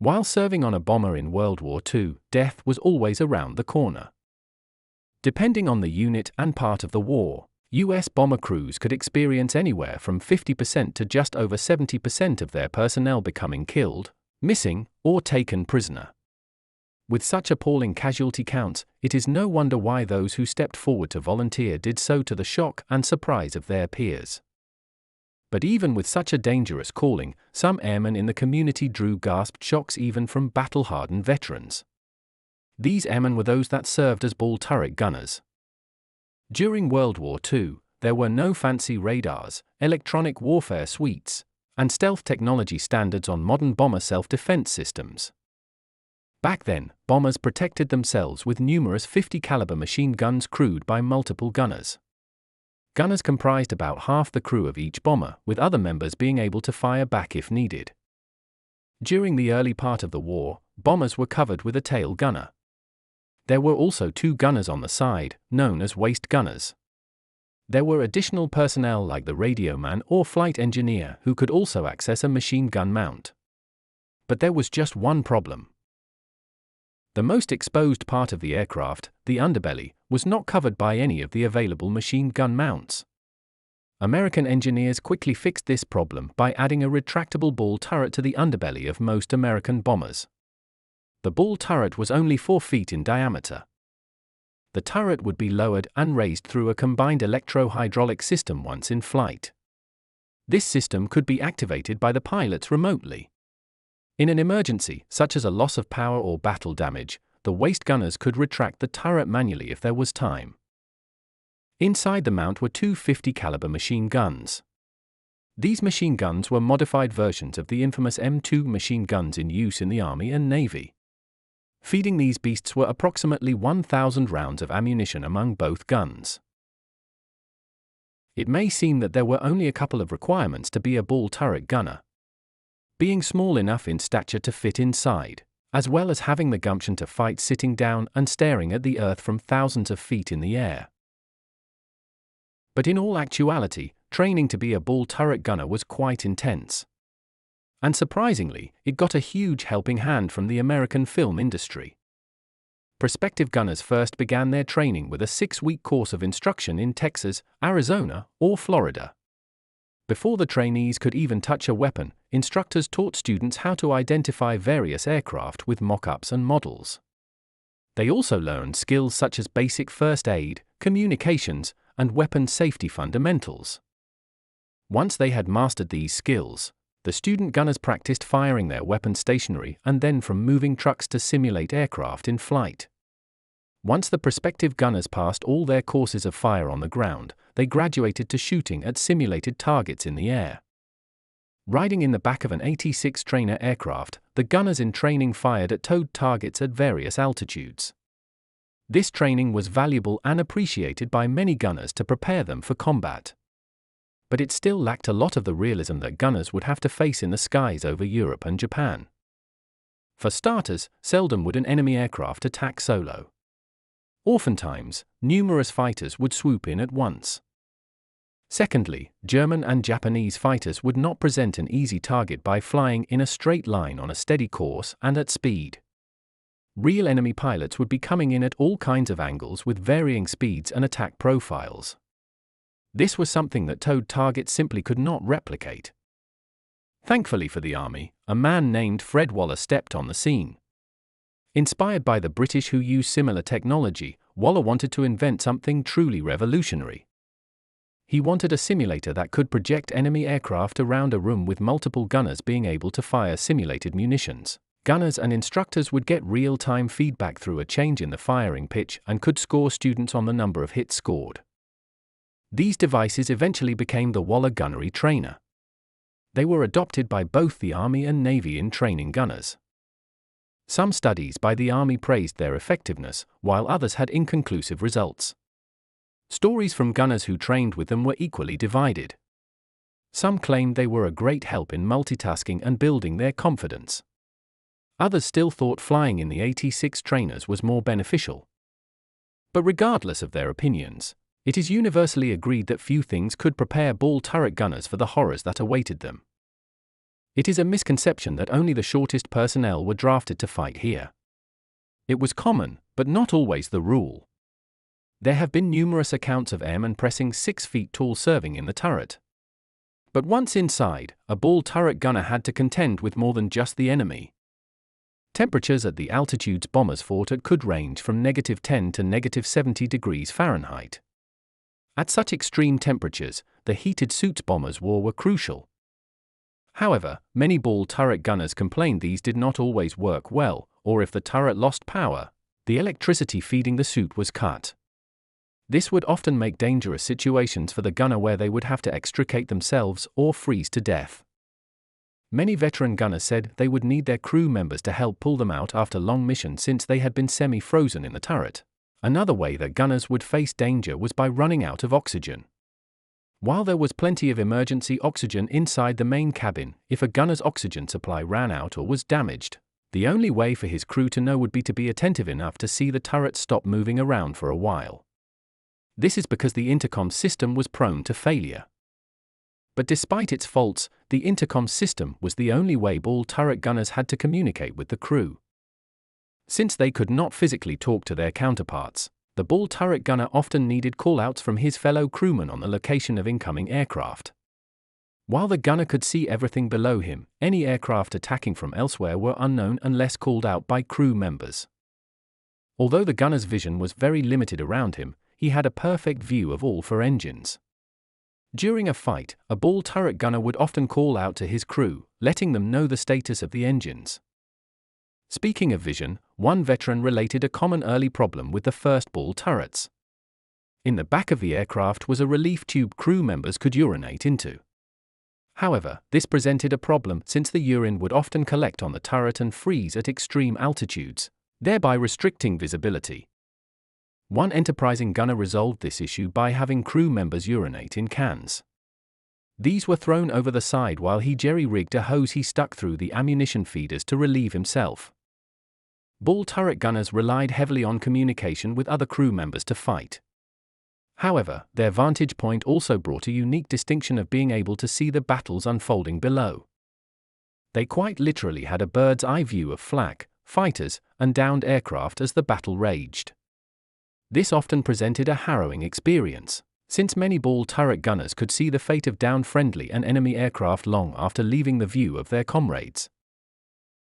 While serving on a bomber in World War II, death was always around the corner. Depending on the unit and part of the war, U.S. bomber crews could experience anywhere from 50% to just over 70% of their personnel becoming killed, missing, or taken prisoner. With such appalling casualty counts, it is no wonder why those who stepped forward to volunteer did so to the shock and surprise of their peers. But even with such a dangerous calling, some airmen in the community drew gasped shocks even from battle-hardened veterans. These airmen were those that served as ball turret gunners. During World War II, there were no fancy radars, electronic warfare suites, and stealth technology standards on modern bomber self-defense systems. Back then, bombers protected themselves with numerous 50-caliber machine guns crewed by multiple gunners. Gunners comprised about half the crew of each bomber, with other members being able to fire back if needed. During the early part of the war, bombers were covered with a tail gunner. There were also 2 gunners on the side, known as waist gunners. There were additional personnel like the radio man or flight engineer who could also access a machine gun mount. But there was just one problem. The most exposed part of the aircraft, the underbelly, was not covered by any of the available machine gun mounts. American engineers quickly fixed this problem by adding a retractable ball turret to the underbelly of most American bombers. The ball turret was only 4 feet in diameter. The turret would be lowered and raised through a combined electro-hydraulic system once in flight. This system could be activated by the pilots remotely. In an emergency, such as a loss of power or battle damage, the waist gunners could retract the turret manually if there was time. Inside the mount were 2 50-caliber machine guns. These machine guns were modified versions of the infamous M2 machine guns in use in the Army and Navy. Feeding these beasts were approximately 1,000 rounds of ammunition among both guns. It may seem that there were only a couple of requirements to be a ball turret gunner. Being small enough in stature to fit inside, as well as having the gumption to fight sitting down and staring at the earth from thousands of feet in the air. But in all actuality, training to be a ball turret gunner was quite intense. And surprisingly, it got a huge helping hand from the American film industry. Prospective gunners first began their training with a 6-week course of instruction in Texas, Arizona, or Florida. Before the trainees could even touch a weapon, instructors taught students how to identify various aircraft with mock-ups and models. They also learned skills such as basic first aid, communications, and weapon safety fundamentals. Once they had mastered these skills, the student gunners practiced firing their weapons stationary and then from moving trucks to simulate aircraft in flight. Once the prospective gunners passed all their courses of fire on the ground, they graduated to shooting at simulated targets in the air. Riding in the back of an 86 trainer aircraft, the gunners in training fired at towed targets at various altitudes. This training was valuable and appreciated by many gunners to prepare them for combat. But it still lacked a lot of the realism that gunners would have to face in the skies over Europe and Japan. For starters, seldom would an enemy aircraft attack solo. Oftentimes, numerous fighters would swoop in at once. Secondly, German and Japanese fighters would not present an easy target by flying in a straight line on a steady course and at speed. Real enemy pilots would be coming in at all kinds of angles with varying speeds and attack profiles. This was something that towed targets simply could not replicate. Thankfully for the Army, a man named Fred Waller stepped on the scene. Inspired by the British who used similar technology, Waller wanted to invent something truly revolutionary. He wanted a simulator that could project enemy aircraft around a room with multiple gunners being able to fire simulated munitions. Gunners and instructors would get real-time feedback through a change in the firing pitch and could score students on the number of hits scored. These devices eventually became the Waller Gunnery Trainer. They were adopted by both the Army and Navy in training gunners. Some studies by the Army praised their effectiveness, while others had inconclusive results. Stories from gunners who trained with them were equally divided. Some claimed they were a great help in multitasking and building their confidence. Others still thought flying in the 86 trainers was more beneficial. But regardless of their opinions, it is universally agreed that few things could prepare ball turret gunners for the horrors that awaited them. It is a misconception that only the shortest personnel were drafted to fight here. It was common, but not always the rule. There have been numerous accounts of airmen pressing 6 feet tall serving in the turret. But once inside, a ball turret gunner had to contend with more than just the enemy. Temperatures at the altitudes bombers fought at could range from -10 to -70 degrees Fahrenheit. At such extreme temperatures, the heated suits bombers wore were crucial. However, many ball turret gunners complained these did not always work well, or if the turret lost power, the electricity feeding the suit was cut. This would often make dangerous situations for the gunner where they would have to extricate themselves or freeze to death. Many veteran gunners said they would need their crew members to help pull them out after long missions since they had been semi-frozen in the turret. Another way that gunners would face danger was by running out of oxygen. While there was plenty of emergency oxygen inside the main cabin, if a gunner's oxygen supply ran out or was damaged, the only way for his crew to know would be to be attentive enough to see the turret stop moving around for a while. This is because the intercom system was prone to failure. But despite its faults, the intercom system was the only way ball turret gunners had to communicate with the crew. Since they could not physically talk to their counterparts, the ball turret gunner often needed call-outs from his fellow crewmen on the location of incoming aircraft. While the gunner could see everything below him, any aircraft attacking from elsewhere were unknown unless called out by crew members. Although the gunner's vision was very limited around him, he had a perfect view of all 4 engines. During a fight, a ball turret gunner would often call out to his crew, letting them know the status of the engines. Speaking of vision, one veteran related a common early problem with the first ball turrets. In the back of the aircraft was a relief tube crew members could urinate into. However, this presented a problem since the urine would often collect on the turret and freeze at extreme altitudes, thereby restricting visibility. One enterprising gunner resolved this issue by having crew members urinate in cans. These were thrown over the side while he jerry-rigged a hose he stuck through the ammunition feeders to relieve himself. Ball turret gunners relied heavily on communication with other crew members to fight. However, their vantage point also brought a unique distinction of being able to see the battles unfolding below. They quite literally had a bird's-eye view of flak, fighters, and downed aircraft as the battle raged. This often presented a harrowing experience, since many ball turret gunners could see the fate of downed friendly and enemy aircraft long after leaving the view of their comrades.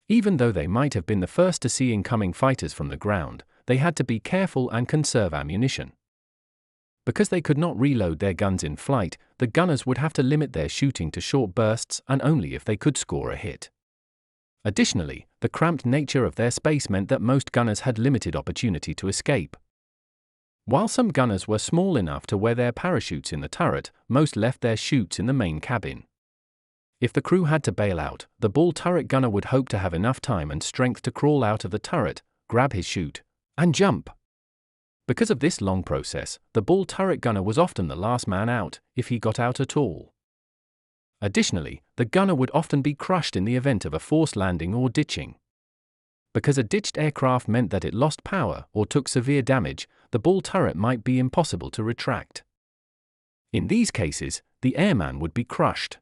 Even though they might have been the first to see incoming fighters from the ground, they had to be careful and conserve ammunition. Because they could not reload their guns in flight, the gunners would have to limit their shooting to short bursts and only if they could score a hit. Additionally, the cramped nature of their space meant that most gunners had limited opportunity to escape. While some gunners were small enough to wear their parachutes in the turret, most left their chutes in the main cabin. If the crew had to bail out, the ball turret gunner would hope to have enough time and strength to crawl out of the turret, grab his chute, and jump. Because of this long process, the ball turret gunner was often the last man out, if he got out at all. Additionally, the gunner would often be crushed in the event of a forced landing or ditching. Because a ditched aircraft meant that it lost power or took severe damage, the ball turret might be impossible to retract. In these cases, the airman would be crushed.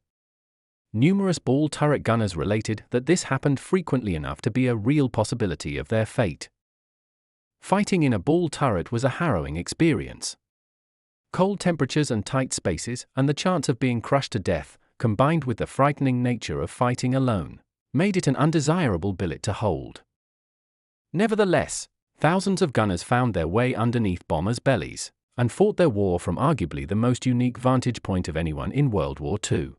Numerous ball turret gunners related that this happened frequently enough to be a real possibility of their fate. Fighting in a ball turret was a harrowing experience. Cold temperatures and tight spaces, and the chance of being crushed to death, combined with the frightening nature of fighting alone, made it an undesirable billet to hold. Nevertheless, thousands of gunners found their way underneath bombers' bellies, and fought their war from arguably the most unique vantage point of anyone in World War II.